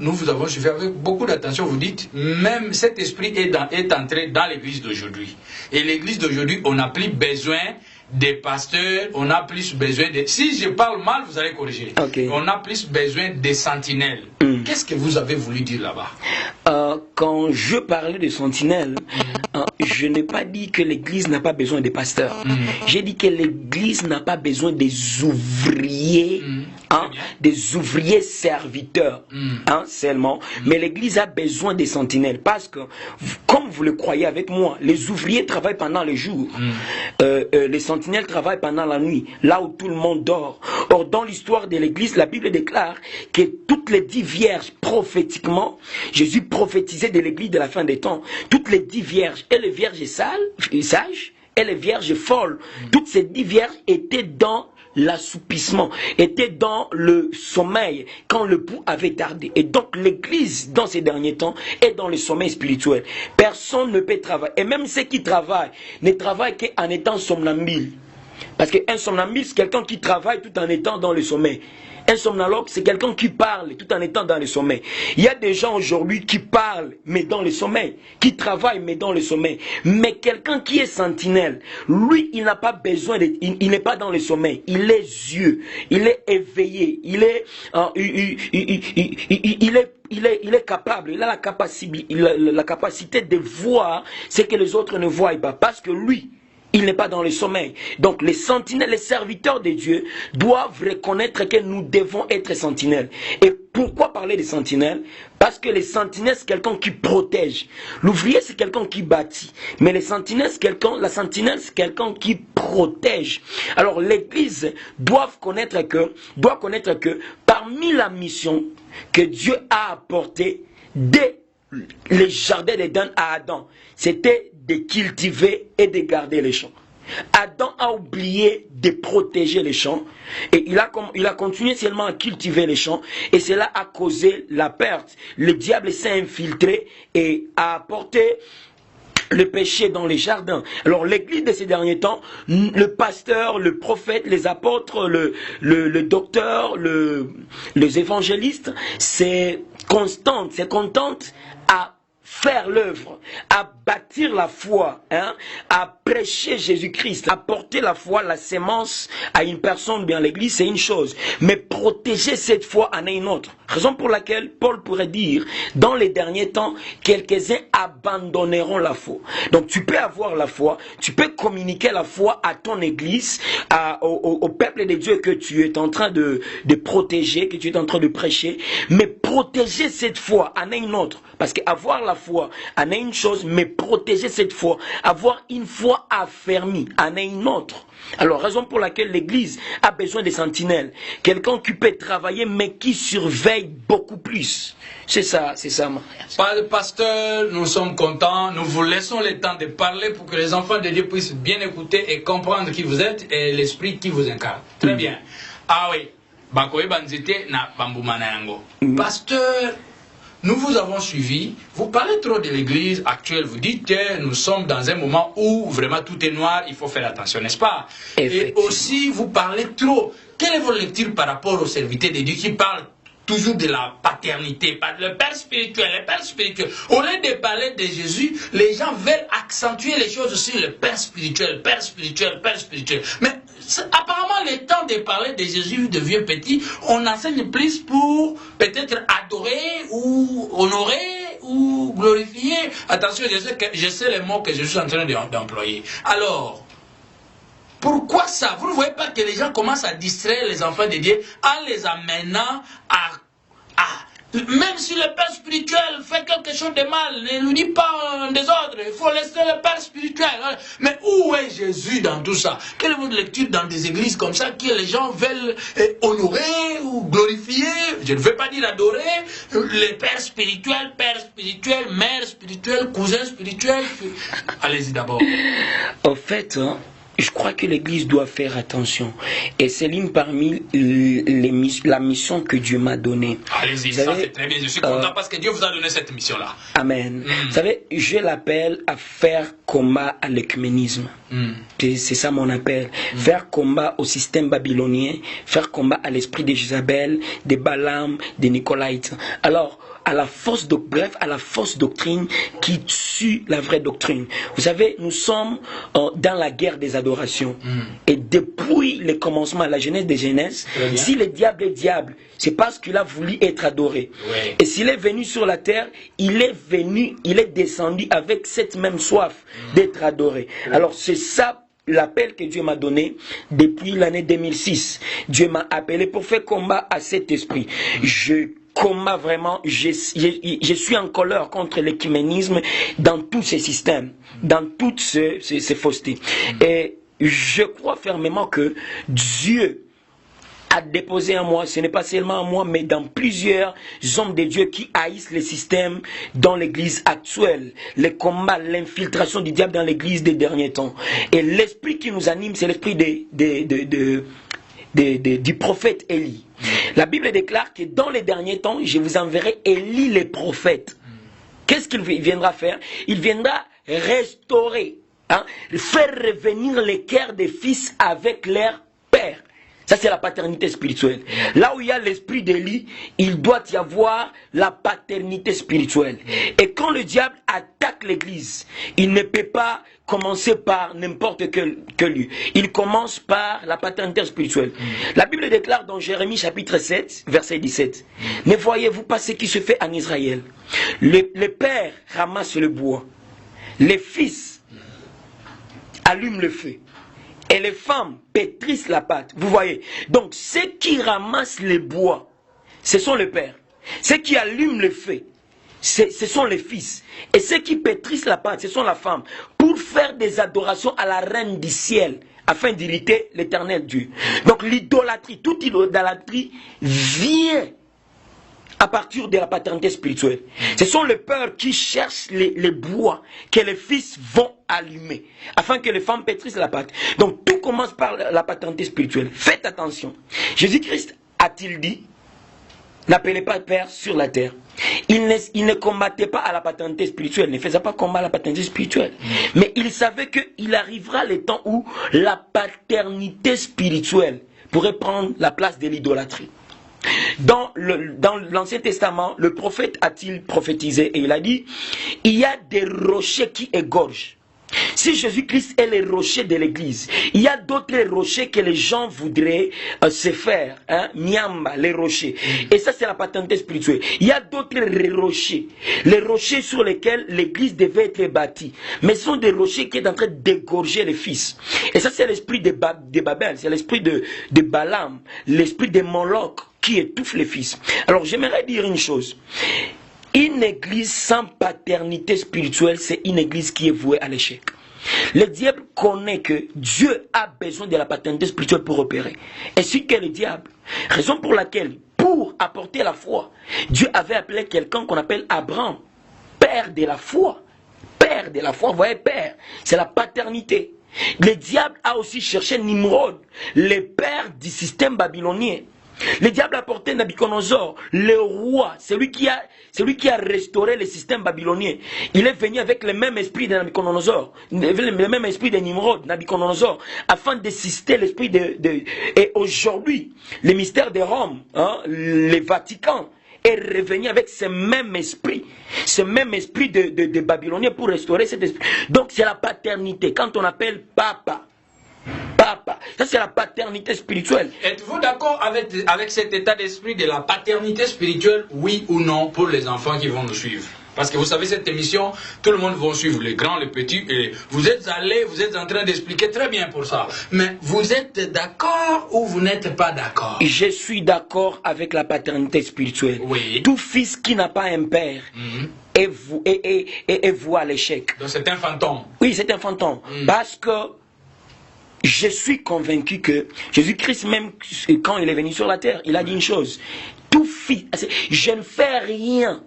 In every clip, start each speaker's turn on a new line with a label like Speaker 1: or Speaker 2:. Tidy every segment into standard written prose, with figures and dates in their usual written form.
Speaker 1: Nous vous avons suivi avec beaucoup d'attention. Vous dites, même cet esprit est entré dans l'église d'aujourd'hui. Et l'église d'aujourd'hui, on n'a plus besoin des pasteurs, on a plus besoin de... Si je parle mal, vous allez corriger.
Speaker 2: Okay.
Speaker 1: On a plus besoin des sentinelles. Qu'est-ce que vous avez voulu dire là-bas?
Speaker 2: Quand je parlais de sentinelles, je n'ai pas dit que l'église n'a pas besoin des pasteurs. J'ai dit que l'église n'a pas besoin des ouvriers, des ouvriers serviteurs, seulement. Mais l'église a besoin des sentinelles. Parce que, comme vous le croyez avec moi, les ouvriers travaillent pendant le jour. Les sentinelles travaillent pendant la nuit, là où tout le monde dort. Or, dans l'histoire de l'église, la Bible déclare que toutes les 10 vierges, prophétiquement, Jésus prophétisait de l'église de la fin des temps. Toutes les 10 vierges, et les vierges sages, et les vierges folles, toutes ces 10 vierges étaient dans l'assoupissement, étaient dans le sommeil quand le pouls avait tardé. Et donc l'église dans ces derniers temps est dans le sommeil spirituel. Personne ne peut travailler. Et même ceux qui travaillent ne travaillent qu'en étant somnambule. Parce qu'un somnambule, c'est quelqu'un qui travaille tout en étant dans le sommeil. Un somnalogue, c'est quelqu'un qui parle tout en étant dans le sommeil. Il y a des gens aujourd'hui qui parlent, mais dans le sommeil, qui travaillent, mais dans le sommeil. Mais quelqu'un qui est sentinelle, lui, il n'a pas besoin de... Il n'est pas dans le sommeil. Il est yeux, il est éveillé, il est capable, il a la capacité de voir ce que les autres ne voient pas. Parce que lui, il n'est pas dans le sommeil. Donc les sentinelles, les serviteurs de Dieu doivent reconnaître que nous devons être sentinelles. Et pourquoi parler de sentinelles? Parce que les sentinelles, c'est quelqu'un qui protège. L'ouvrier, c'est quelqu'un qui bâtit. Mais la sentinelle, c'est quelqu'un qui protège. Alors l'église doit connaître que parmi la mission que Dieu a apportée dès les jardins d'Éden à Adam, c'était de cultiver et de garder les champs. Adam a oublié de protéger les champs et il a continué seulement à cultiver les champs et cela a causé la perte. Le diable s'est infiltré et a apporté le péché dans les jardins. Alors l'église de ces derniers temps, le pasteur, le prophète, les apôtres, le docteur, les évangélistes, c'est contente à faire l'œuvre, à bâtir la foi, à prêcher Jésus-Christ, à porter la foi, la sémence à une personne, bien l'église, c'est une chose. Mais protéger cette foi en est une autre. Raison pour laquelle Paul pourrait dire, dans les derniers temps, quelques-uns abandonneront la foi. Donc tu peux avoir la foi, tu peux communiquer la foi à ton église, au peuple de Dieu que tu es en train de protéger, que tu es en train de prêcher, mais protéger cette foi en est une autre. Parce qu'avoir la foi en est une chose, mais protéger cette foi, avoir une foi affermie en est une autre. Alors, raison pour laquelle l'église a besoin de sentinelles. Quelqu'un qui peut travailler, mais qui surveille beaucoup plus. C'est ça,
Speaker 1: Pasteur, nous sommes contents. Nous vous laissons le temps de parler pour que les enfants de Dieu puissent bien écouter et comprendre qui vous êtes et l'esprit qui vous incarne. Très bien. Ah oui. Bakoye banzite na bambumana yango. Pasteur, nous vous avons suivi. Vous parlez trop de l'église actuelle. Vous dites que nous sommes dans un moment où vraiment tout est noir. Il faut faire attention, n'est-ce pas? Et aussi, vous parlez trop. Quelle est votre lecture par rapport aux serviteurs de Dieu qui parlent toujours de la paternité, le Père spirituel, le Père spirituel. Au lieu de parler de Jésus, les gens veulent accentuer les choses sur le Père spirituel, Père spirituel, Père spirituel. Mais apparemment, le temps de parler de Jésus devient petit. On enseigne plus pour peut-être adorer ou honorer ou glorifier. Attention, je sais les mots que je suis en train d'employer. Alors, pourquoi ça? Vous ne voyez pas que les gens commencent à distraire les enfants de Dieu en les amenant à même si le Père spirituel fait quelque chose de mal, ne nous dit pas un désordre, il faut laisser le Père spirituel. Mais où est Jésus dans tout ça? Quelle est votre lecture dans des églises comme ça que les gens veulent honorer ou glorifier? Je ne veux pas dire adorer. Le Père spirituel, mère spirituelle, cousin spirituel. Allez-y d'abord.
Speaker 2: Au fait, je crois que l'Église doit faire attention. Et c'est l'une parmi la mission que Dieu m'a donnée.
Speaker 1: Allez-y, ça c'est très bien. Je suis content parce que Dieu vous a donné cette mission-là.
Speaker 2: Amen. Vous savez, je l'appelle à faire combat à l'œcuménisme. C'est ça mon appel. Faire combat au système babylonien, faire combat à l'esprit de Jézabel, de Balaam, de Nicolaïtes. Alors, à la fausse doctrine qui tue la vraie doctrine. Vous savez, nous sommes dans la guerre des adorations. Et depuis le commencement, la genèse des genèses, si le diable est diable, c'est parce qu'il a voulu être adoré.
Speaker 1: Oui.
Speaker 2: Et s'il est venu sur la terre, il est descendu avec cette même soif d'être adoré. Alors c'est ça l'appel que Dieu m'a donné depuis l'année 2006. Dieu m'a appelé pour faire combat à cet esprit. Je suis en colère contre l'écuménisme dans tous ces systèmes, dans toutes ces faussetés. Et je crois fermement que Dieu a déposé en moi, ce n'est pas seulement en moi, mais dans plusieurs hommes de Dieu qui haïssent le système dans l'église actuelle, le combat, l'infiltration du diable dans l'église des derniers temps. Et l'esprit qui nous anime, c'est l'esprit du prophète Élie. La Bible déclare que dans les derniers temps, je vous enverrai Élie le prophète. Qu'est-ce qu'il viendra faire? Il viendra restaurer, faire revenir les cœurs des fils avec leur père. Ça, c'est la paternité spirituelle. Là où il y a l'esprit d'Élie, il doit y avoir la paternité spirituelle. Et quand le diable attaque l'église, il ne peut pas commencer par n'importe que lui. Il commence par la paternité spirituelle. La Bible déclare dans Jérémie chapitre 7, verset 17. Ne voyez-vous pas ce qui se fait en Israël? Les pères ramassent le bois. Les fils allument le feu. Et les femmes pétrissent la pâte. Vous voyez. Donc, ceux qui ramassent les bois, ce sont les pères. Ceux qui allument le feu, ce sont les fils. Et ceux qui pétrissent la pâte, ce sont la femme. Pour faire des adorations à la reine du ciel, afin d'irriter l'éternel Dieu. Donc, l'idolâtrie, toute idolâtrie vient à partir de la paternité spirituelle. Ce sont les pères qui cherchent les bois que les fils vont allumer, afin que les femmes pétrissent la pâte. Donc tout commence par la paternité spirituelle. Faites attention. Jésus-Christ a-t-il dit, n'appelez pas Père sur la terre. Il ne combattait pas à la paternité spirituelle, ne faisait pas combat à la paternité spirituelle. Mais il savait qu'il arrivera le temps où la paternité spirituelle pourrait prendre la place de l'idolâtrie. Dans l'Ancien Testament, le prophète a-t-il prophétisé et il a dit, il y a des rochers qui égorgent. Si Jésus-Christ est le rocher de l'église, il y a d'autres rochers que les gens voudraient se faire, Niamba, les rochers. Et ça, c'est la paternité spirituelle. Il y a d'autres rochers, les rochers sur lesquels l'église devait être bâtie. Mais ce sont des rochers qui sont en train d'égorger les fils. Et ça, c'est l'esprit de Babel, c'est l'esprit de Balaam, l'esprit de Moloch qui étouffe les fils. Alors, j'aimerais dire une chose. Une église sans paternité spirituelle, c'est une église qui est vouée à l'échec. Le diable connaît que Dieu a besoin de la paternité spirituelle pour opérer. Ainsi que le diable. Raison pour laquelle, pour apporter la foi, Dieu avait appelé quelqu'un qu'on appelle Abraham, père de la foi. Père de la foi, vous voyez, père, c'est la paternité. Le diable a aussi cherché Nimrod, le père du système babylonien. Le diable a porté Nabucodonosor, le roi, celui qui a restauré le système babylonien. Il est venu avec le même esprit de Nabucodonosor, le même esprit de Nimrod, Nabucodonosor, afin d'assister l'esprit Et aujourd'hui, le mystère de Rome, le Vatican, est revenu avec ce même esprit de Babylonien pour restaurer cet esprit. Donc c'est la paternité. Quand on appelle papa, ça c'est la paternité spirituelle.
Speaker 1: Êtes-vous d'accord avec cet état d'esprit de la paternité spirituelle, oui ou non, pour les enfants qui vont nous suivre? Parce que vous savez, cette émission, tout le monde va suivre, les grands, les petits, et vous êtes en train d'expliquer très bien pour ça. Mais vous êtes d'accord ou vous n'êtes pas d'accord?
Speaker 2: Je suis d'accord avec la paternité spirituelle.
Speaker 1: Oui.
Speaker 2: Tout fils qui n'a pas un père est voué à l'échec.
Speaker 1: Donc c'est un fantôme.
Speaker 2: Oui, c'est un fantôme. Parce que je suis convaincu que Jésus-Christ, même quand il est venu sur la terre, il a dit une chose. Tout fils, je ne fais rien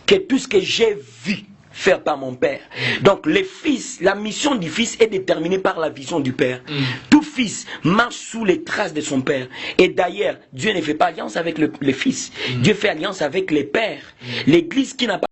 Speaker 2: que tout ce que j'ai vu faire par mon père. Donc le fils, la mission du fils est déterminée par la vision du père. Tout fils marche sous les traces de son père. Et d'ailleurs, Dieu ne fait pas alliance avec le fils. Dieu fait alliance avec les pères. L'église qui n'a pas